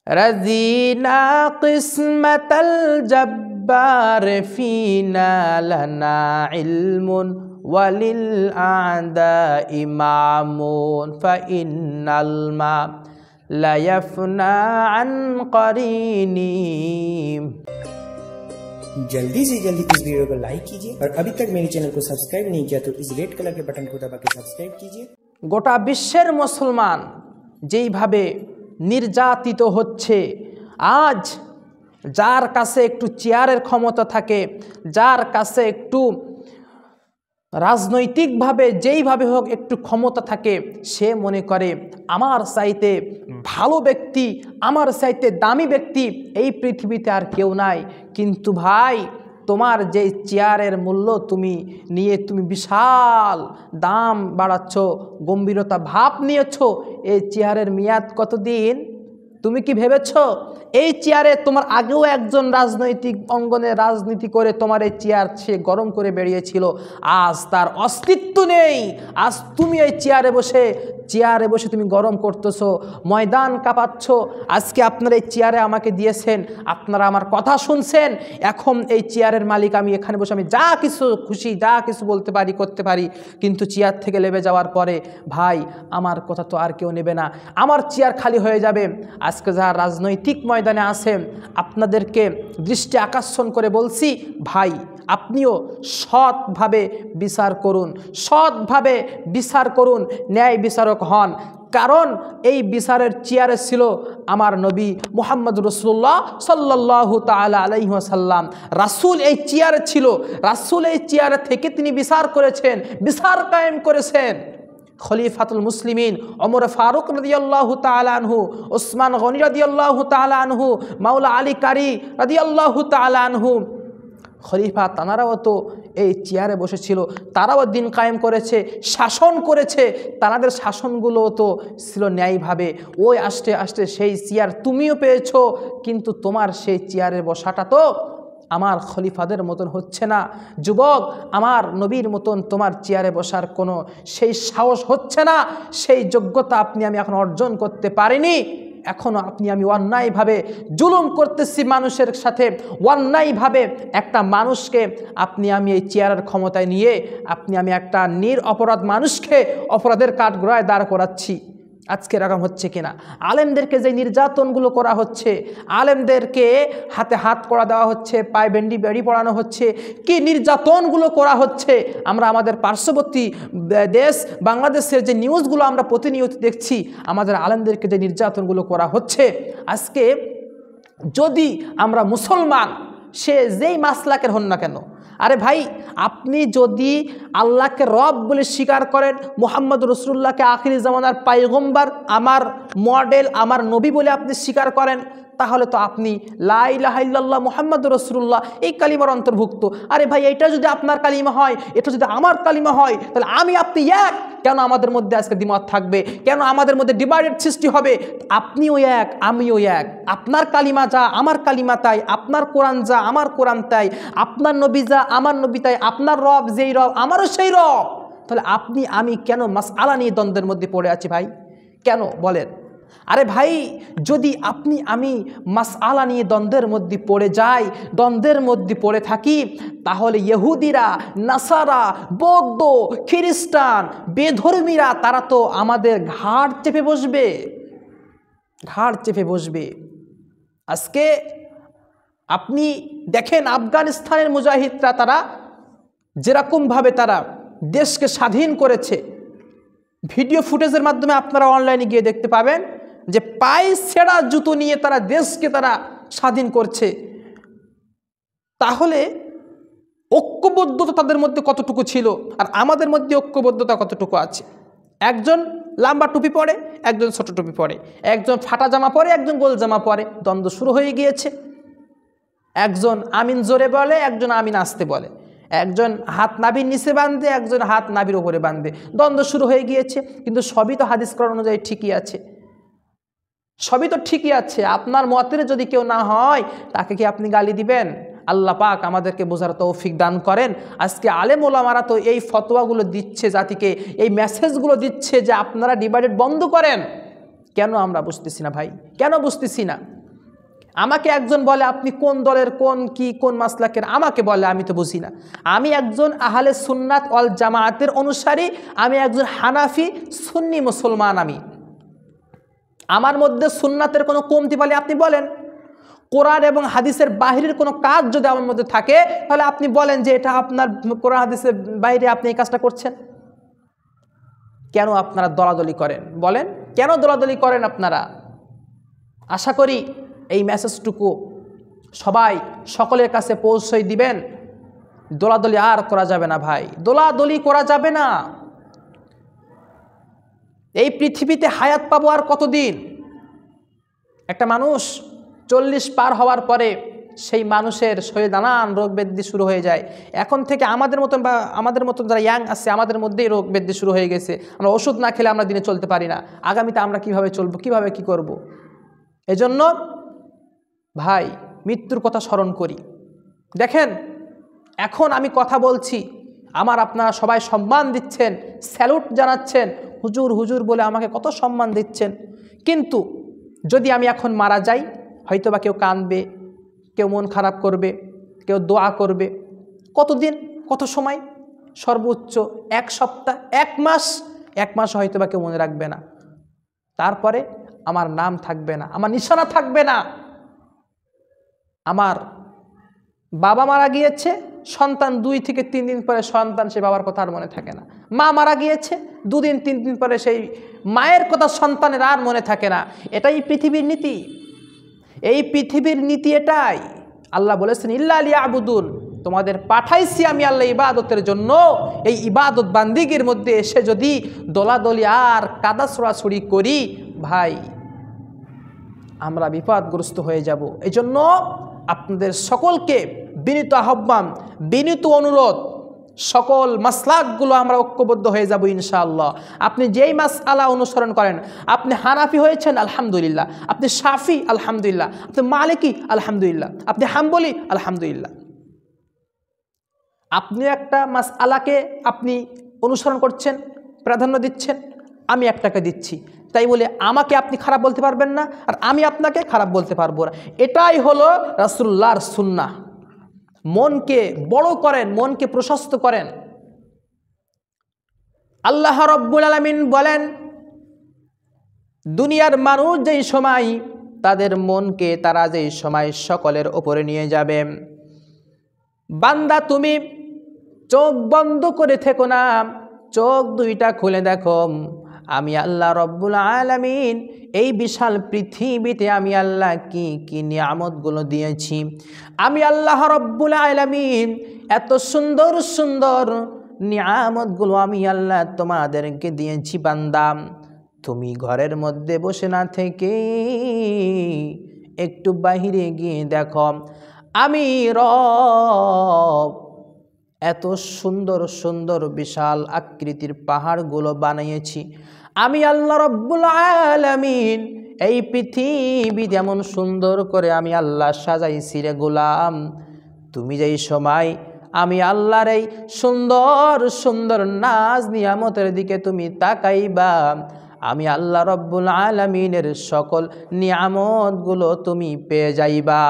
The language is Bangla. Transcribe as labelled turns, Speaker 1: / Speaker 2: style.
Speaker 1: রাজিনা কিসমাতাল জব্বার ফিনা লানা ইলমুন ওয়ালিল আদা ইমামুন ফাইন্নাল মা লা ইয়াফনা আন করিনি।
Speaker 2: जल्दी से जल्दी इस वीडियो को लाइक कीजिए और अभी तक मेरे चैनल को सब्सक्राइब नहीं किया तो इस रेड कलर के बटन को दबा के सब्सक्राइब कीजिए।
Speaker 1: গোটা বিশ্বের মুসলমান যেইভাবে নির্যাতিত হচ্ছে, আজ যার কাছে একটু চেয়ারের ক্ষমতা থাকে, যার কাছে একটু রাজনৈতিকভাবে যেইভাবে হোক একটু ক্ষমতা থাকে, সে মনে করে আমার চাইতে ভালো ব্যক্তি, আমার চাইতে দামি ব্যক্তি এই পৃথিবীতে আর কেউ নাই। কিন্তু ভাই, তোমার যে চেয়ারের মূল্য তুমি নিয়ে তুমি বিশাল দাম বাড়াচ্ছ, গম্ভীরতা ভাব নিয়েছ, এই চেয়ারের মেয়াদ কতদিন? তুমি কি ভেবেছ এই চেয়ারে তোমার আগেও একজন রাজনৈতিক অঙ্গনে রাজনীতি করে তোমার এই চেয়ার সে গরম করে বেরিয়েছিল, আজ তার অস্তিত্ব নেই। আজ তুমি এই চেয়ারে বসে তুমি গরম করতেছো, ময়দান কাঁপাচ্ছ। আজকে আপনারা এই চেয়ারে আমাকে দিয়েছেন, আপনারা আমার কথা শুনছেন, এখন এই চেয়ারের মালিক আমি, এখানে বসে আমি যা কিছু খুশি যা কিছু বলতে পারি করতে পারি। কিন্তু চেয়ার থেকে লেবে যাওয়ার পরে ভাই আমার কথা তো আর কেউ নেবে না, আমার চেয়ার খালি হয়ে যাবে। আজকে যারা রাজনৈতিক ময়দানে আছেন আপনাদেরকে দৃষ্টি আকর্ষণ করে বলছি, ভাই আপনিও সৎভাবে বিচার করুন, সৎভাবে বিচার করুন, ন্যায় বিচারক হন। কারণ এই বিচারের চেয়ারে ছিল আমার নবী মুহাম্মদ রাসূলুল্লাহ সাল্লাল্লাহু তাআলা আলাইহি ওয়াসাল্লাম। রাসূল এই চেয়ারে ছিল, রাসূল এই চেয়ারে থেকে তিনি বিচার করেছেন, বিচার কায়েম করেছেন। খলিফাতুল মুসলিমিন ওমর ফারুক রাদিয়াল্লাহু তাআলা আনহু, ওসমান গনি রাদিয়াল্লাহু তাআলা আনহু, মাওলা আলী কারি রাদিয়াল্লাহু তাআলা আনহু, খলিফা তানারাও তো এই চেয়ারে বসেছিল, তারাও দিন কায়েম করেছে, শাসন করেছে, তাদের শাসনগুলো তো ছিল ন্যায়ভাবে। ওই আস্তে আস্তে সেই চেয়ার তুমিও পেয়েছো, কিন্তু তোমার সেই চেয়ারে বসাটা তো আমার খলিফাদের মতন হচ্ছে না। যুবক, আমার নবীর মতন তোমার চেয়ারে বসার কোনো সেই সাহস হচ্ছে না, সেই যোগ্যতা আপনি আমি এখন অর্জন করতে পারিনি। এখনও আপনি আমি অন্যায়ভাবে জুলুম করতেছি মানুষের সাথে, অন্যায়ভাবে একটা মানুষকে আপনি আমি এই চেয়ারের ক্ষমতায় নিয়ে আপনি আমি একটা নিরপরাধ মানুষকে অপরাধের কাঠগড়ায় দাঁড় করাচ্ছি। আজকে এরকম হচ্ছে কিনা? আলেমদেরকে যে নির্যাতনগুলো করা হচ্ছে, আলেমদেরকে হাতে হাত করা দেওয়া হচ্ছে, পায়ে বেড়ি পড়ানো হচ্ছে, কি নির্যাতনগুলো করা হচ্ছে, আমরা আমাদের পার্শ্ববর্তী দেশ বাংলাদেশের যে নিউজগুলো আমরা প্রতিনিয়ত দেখছি, আমাদের আলেমদেরকে যে নির্যাতনগুলো করা হচ্ছে। আজকে যদি আমরা মুসলমান, সে যেই মাসলাকের হন না কেন, আরে ভাই আপনি যদি আল্লাহকে রব বলে স্বীকার করেন, মুহাম্মদ রাসূলুল্লাহকে আখিরি জামানার পয়গম্বর, আমার মডেল, আমার নবী বলে আপনি স্বীকার করেন, তাহলে তো আপনি লা ইলাহা ইল্লাল্লাহ মুহাম্মাদুর রাসূলুল্লাহ এই কালিমার অন্তর্ভুক্ত। আরে ভাই এটা যদি আপনার কালিমা হয়, এটা যদি আমার কালিমা হয়, তাহলে আমি আপনি এক। কেন আমাদের মধ্যে আজকে দ্বিমত থাকবে? কেন আমাদের মধ্যে ডিভাইডেড সৃষ্টি হবে? আপনিও এক, আমিও এক। আপনার কালিমা যা আমার কালিমা তাই, আপনার কোরআন যা আমার কোরআন তাই, আপনার নবী যা আমার নবী তাই, আপনার রব যেই রব আমারও সেই রব। তাহলে আপনি আমি কেন মাসআলা নিয়ে দ্বন্দ্বের মধ্যে পড়ে আছি ভাই? কেন বলেন? আরে ভাই যদি আপনি আমি মাসআলা নিয়ে দ্বন্দ্বের মধ্যে পড়ে যাই, দ্বন্দ্বের মধ্যে পড়ে থাকি, তাহলে ইহুদিরা, নাসারা, বৌদ্ধ, খ্রিস্টান, বেধর্মীরা তারা তো আমাদের ঘাড় চেপে বসবে, ঘাড় চেপে বসবে। আজকে আপনি দেখেন আফগানিস্তানের মুজাহিদরা, তারা যেরকমভাবে তারা দেশকে স্বাধীন করেছে, ভিডিও ফুটেজের মাধ্যমে আপনারা অনলাইনে গিয়ে দেখতে পাবেন যে পায়ে ছেঁড়া জুতো নিয়ে তারা দেশকে তারা স্বাধীন করছে। তাহলে ঐক্যবদ্ধতা তাদের মধ্যে কতটুকু ছিল আর আমাদের মধ্যে ঐক্যবদ্ধতা কতটুকু আছে? একজন লম্বা টুপি পরে, একজন ছোট টুপি পরে, একজন ফাটা জামা পরে, একজন গোল জামা পরে, দ্বন্দ্ব শুরু হয়ে গিয়েছে। একজন আমিন জোরে বলে, একজন আমিন আস্তে বলে, একজন হাত নাভির নিচে বাঁধে, একজন হাত নাভির উপরে বাঁধে, দ্বন্দ্ব শুরু হয়ে গিয়েছে। কিন্তু সবই তো হাদিস কোরআন অনুযায়ী ঠিকই আছে, সবই তো ঠিকই আছে। আপনার মতের যদি কেউ না হয় তাকে কি আপনি গালি দিবেন? আল্লাহ পাক আমাদেরকে বোঝার তৌফিক দান করেন। আজকে আলেম ওলামারা তো এই ফতোয়াগুলো দিচ্ছে জাতিকে, এই মেসেজগুলো দিচ্ছে যে আপনারা ডিভাইডেড বন্ধ করেন। কেন আমরা বুঝতেছি না ভাই? কেন বুঝতেছি না? আমাকে একজন বলে আপনি কোন দলের, কোন মাসলাকের, আমাকে বলে, আমি তো বুঝি না। আমি একজন আহলে সুন্নাত ওয়াল জামায়াতের অনুসারী, আমি একজন হানাফি সুন্নি মুসলমান। আমার মধ্যে সুন্নাতের কোনো কমতি পালে আপনি বলেন। কোরআন এবং হাদিসের বাহিরের কোনো কাজ যদি আমার মধ্যে থাকে তাহলে আপনি বলেন যে এটা আপনার কোরআন হাদিসের বাইরে আপনি এই কাজটা করছেন। কেন আপনারা দলাদলি করেন বলেন? কেন দলাদলি করেন আপনারা? আশা করি এই মেসেজটুকু সবাই সকলের কাছে পৌঁছে দিবেন। দলাদলি আর করা যাবে না ভাই, দলাদলি করা যাবে না। এই পৃথিবীতে হায়াত পাবো আর কতদিন? একটা মানুষ 40 পার হওয়ার পরে সেই মানুষের শরীরে নানান রোগ ব্যাধি শুরু হয়ে যায়। এখন থেকে আমাদের মতন যারা ইয়াং আছে, আমাদের মধ্যেই রোগ ব্যাধি শুরু হয়ে গেছে। আমরা ওষুধ না খেলে আমরা দিনে চলতে পারি না। আগামীতে আমরা কিভাবে চলবো, কিভাবে কি করব? এজন্য ভাই মৃত্যুর কথা স্মরণ করি। দেখেন এখন আমি কথা বলছি, আপনারা সবাই সম্মান দিচ্ছেন, স্যালুট জানাচ্ছেন, হুজুর হুজুর বলে আমাকে কত সম্মান দিচ্ছেন। কিন্তু যদি আমি এখন মারা যাই, হয়তোবা কেউ কাঁদবে, কেউ মন খারাপ করবে, কেউ দোয়া করবে। কতদিন, কত সময়? সর্বোচ্চ 1 সপ্তাহ, 1 মাস। 1 মাস হয়তোবা কেউ মনে রাখবে না। তারপরে আমার নাম থাকবে না, আমার নিশানা থাকবে না। আমার বাবা মারা গিয়েছে, সন্তান 2 থেকে 3 দিন পরে সন্তান সে বাবার কথা আর মনে থাকে না। মা মারা গিয়েছে, 2 দিন 3 দিন পরে সেই মায়ের কথা সন্তানের আর মনে থাকে না। এটাই পৃথিবীর নীতি। এই পৃথিবীর নীতি এটাই। আল্লাহ বলেছেন ইল্লা লিয়াবুদুন, তোমাদের পাঠাইছি আমি আল্লাহ ইবাদতের জন্য। এই ইবাদত বান্দিগির মধ্যে এসে যদি দলাদলি আর কাদা ছোড়াছুড়ি করি ভাই, আমরা বিপদগ্রস্ত হয়ে যাব। এই জন্য আপনাদের সকলকে বিনীত আহ্বান, বিনীত অনুরোধ, সকল মাসলাকগুলো আমরা ঐক্যবদ্ধ হয়ে যাব ইনশাআল্লাহ। আপনি যেই মাসআলা অনুসরণ করেন, আপনি হানাফি হয়েছেন আলহামদুলিল্লাহ, আপনি শাফি আলহামদুলিল্লাহ, আপনি মালিকি আলহামদুলিল্লাহ, আপনি হাম্বলি আলহামদুলিল্লাহ। আপনি একটা মাসআলাকে আপনি অনুসরণ করছেন, প্রাধান্য দিচ্ছেন, আমি একটাকে দিচ্ছি, তাই বলে আমাকে আপনি খারাপ বলতে পারবেন না, আর আমি আপনাকে খারাপ বলতে পারবো না। এটাই হলো রাসূলুল্লাহর সুন্নাহ। মনকে বড় করেন, মনকে প্রশস্ত করেন। আল্লাহ রাব্বুল আলামিন বলেন, দুনিয়ার মানুষ যেই সময় তাদের মনকে তারা যেই সময় সকলের ওপরে নিয়ে যাবে, বান্দা তুমি চোখ বন্ধ করে থেকো না, চোখ 2টা খুলে দেখো। আমি আল্লাহ রব্বুল আলামিন এই বিশাল পৃথিবীতে আমি আল্লাহ কি কি নিয়ামতগুলো দিয়েছি। আমি আল্লাহ রব্বুল আলামিন এত সুন্দর সুন্দর নিয়ামতগুলো আমি আল্লাহ তোমাদেরকে দিয়েছি। বান্দা তুমি ঘরের মধ্যে বসে না থেকে একটু বাহিরে গিয়ে দেখো, আমি রব এত সুন্দর সুন্দর বিশাল আকৃতির পাহাড়গুলো বানিয়েছি। আমি আল্লাহ রব্বুল আলামিন এই পৃথিবী যেমন সুন্দর করে আমি আল্লাহ সাজাইছি রে গোলাম। তুমি যেই সময় আমি আল্লাহর এই সুন্দর সুন্দর নাজ নিয়ামতের দিকে তুমি তাকাইবা, আমি আল্লাহ রব্বুল আলামিনের সকল নিয়ামতগুলো তুমি পেয়ে যাইবা।